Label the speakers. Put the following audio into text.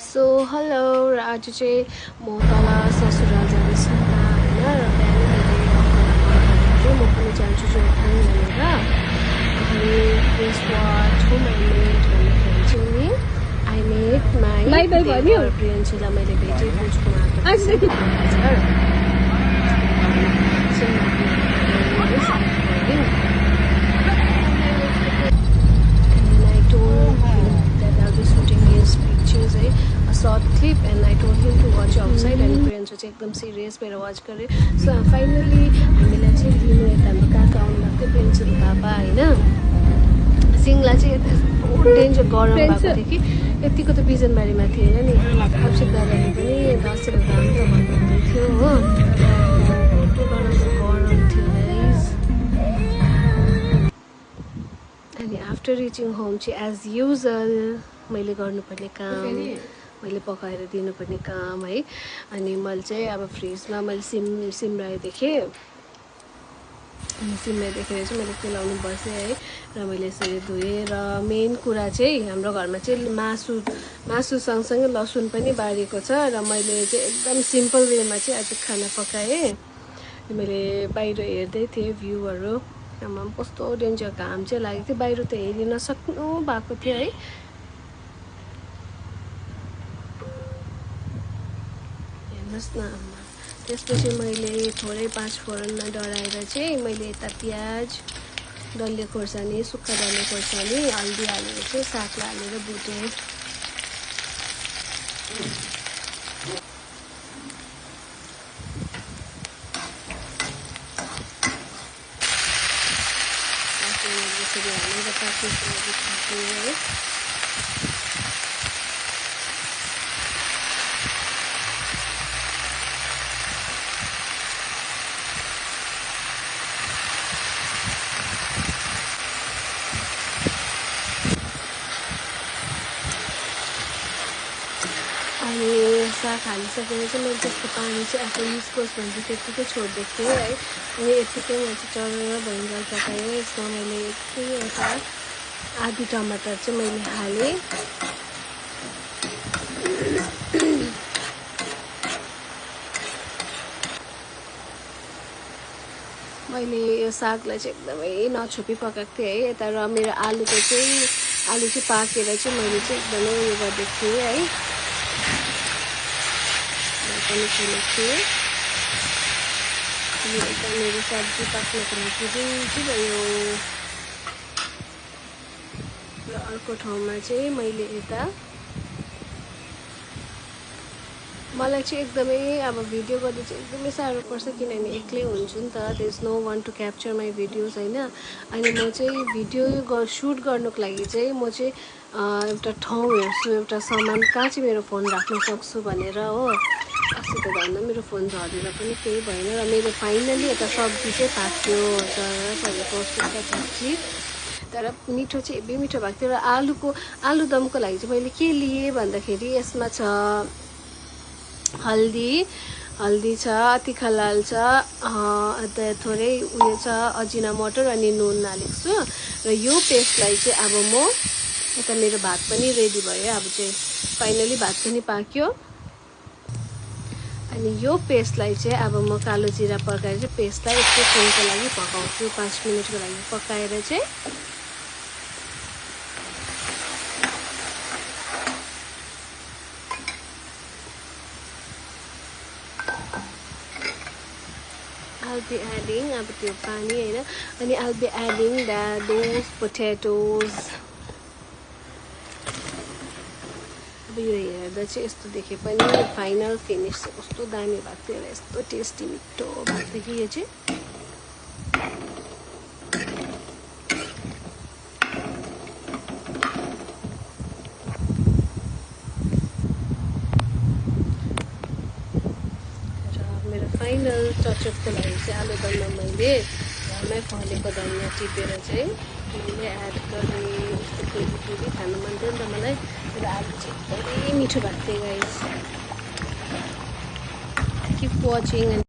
Speaker 1: so hello र आज चाहिँ म तल ससुराल जाँदैछु होइन र बिहानै मैले म पनि जान्छु जोरथाङ भनेर अनि गेस वाट हुम आई मेड भन्दाखेरि चाहिँ नि आई मेड माई प्रियन्सीलाई मैले भेटेँ बुझ्कुमाको short clip and I told him to watch outside and Priyansu चाहिँ एकदम सिरियस भएर वाच गरे सो फाइनली हामीलाई चाहिँ लिनु यता हाम्रो काका आउनु भएको थियो प्रियन्सुको पापा होइन सिङ्ला चाहिँ यस्तो डेन्जर गरम भएको थियो कि यतिको त बिजनबारीमा थिएन नि अभिषेक दादाले पनि दसैँको घाम त भन्नुहुँदै थियो हो कस्तो गरम थियो गाइस अनि आफ्टर रिचिङ होम चाहिँ एज युजल मैले गर्नुपर्ने काम मैले पकाएर दिनुपर्ने काम है अनि मैले चाहिँ अब फ्रिजमा मैले सिमराई देखेँ अनि सिमराई देखेर चाहिँ मैले केलाउनु बसेँ है र मैले यसरी धोएँ र मेन कुरा चाहिँ हाम्रो घरमा चाहिँ मासु सँगसँगै लसुन पनि बारेको छ र मैले चाहिँ एकदम सिम्पल वेमा चाहिँ आज खाना पकाएँ मैले बाहिर हेर्दै थिएँ भ्यूहरू आमा कस्तो डेन्जर घाम चाहिँ लागेको थियो बाहिर त हेरि नसक्नु भएको थियो है हेर्नुहोस् न त्यसपछि मैले थोरै 5 फोरनमा डढाएर चाहिँ मैले यता प्याज डल्ले खोर्सानी सुक्खा डल्ले खोर्सानी हल्दी हालेर चाहिँ सागलाई हालेर भुटेँ हालेर पाक्ने है अनि साग हालिसकेर चाहिँ मैले त्यसको पानी चाहिँ आफू निस्कोस् भनेर त्यत्तिकै छोडिदिएको थिएँ है अनि यत्तिकै मैले चाहिँ चढेर भइन्जल पकाएँ यसमा मैले एउटा आधी टमाटर चाहिँ मैले हालेँ मैले यो सागलाई चाहिँ एकदमै नछोपी पकाएको थिएँ है यता र मेरो आलु चाहिँ पाकेर चाहिँ मैले चाहिँ एकदमै उयो गरिदिएको थिएँ है पनि खेलेको थिएँ अनि यता मेरो सब्जी पाक्नको लागि रेडी भयो र अर्को ठाउँमा चाहिँ मैले यता मलाई चाहिँ एकदमै अब भिडियो गर्दा चाहिँ एकदमै साह्रो पर्छ किनभने एक्लै हुन्छु नि त there is no one to capture my videos होइन अनि म चाहिँ भिडियो सुट गर्नुको लागि चाहिँ म चाहिँ एउटा ठाउँ हेर्छु एउटा सामान कहाँ चाहिँ मेरो फोन राख्न सक्छु भनेर हो अस्ति त धन्न मेरो फोन झरेर पनि केही भएन र मेरो फाइनली यता सब्जी चाहिँ पाक्यो सब्जी तर मिठो चाहिँ हेभी मिठो भएको थियो र आलुदमको लागि चाहिँ मैले के लिएँ भन्दाखेरि यसमा छ हल्दी छ तिखालाल छ अन्त थोरै उयो छ अजिना मटर अनि नुन हालेको छु र यो पेस्टलाई चाहिँ अब म यता मेरो भात पनि रेडी भयो अब चाहिँ फाइनली भात पनि पाक्यो अनि यो पेस्टलाई चाहिँ अब म कालो जिरा पकाएर चाहिँ पेस्टलाई एकछिनको लागि पकाउँछु 5 मिनटको लागि पकाएर चाहिँ I'll be adding अब त्यो पानी हैन अनि I'll be adding those potatoes अब यो हेर्दा चाहिँ यस्तो देखे पनि फाइनल फिनिश चाहिँ कस्तो दामी भएको थियो यस्तो टेस्टी मिठो भएको थियो कि यो चाहिँ फाइनल टचअपको लागि चाहिँ आलुदममा मैले घरमै फलेको धनियाँ टिपेर चाहिँ मैले एड गरेँ यस्तो फेरि खानु मन थियो नि त मलाई र आलु चाहिँ एकदमै मिठो भएको थियो गाइस किप वाचिङ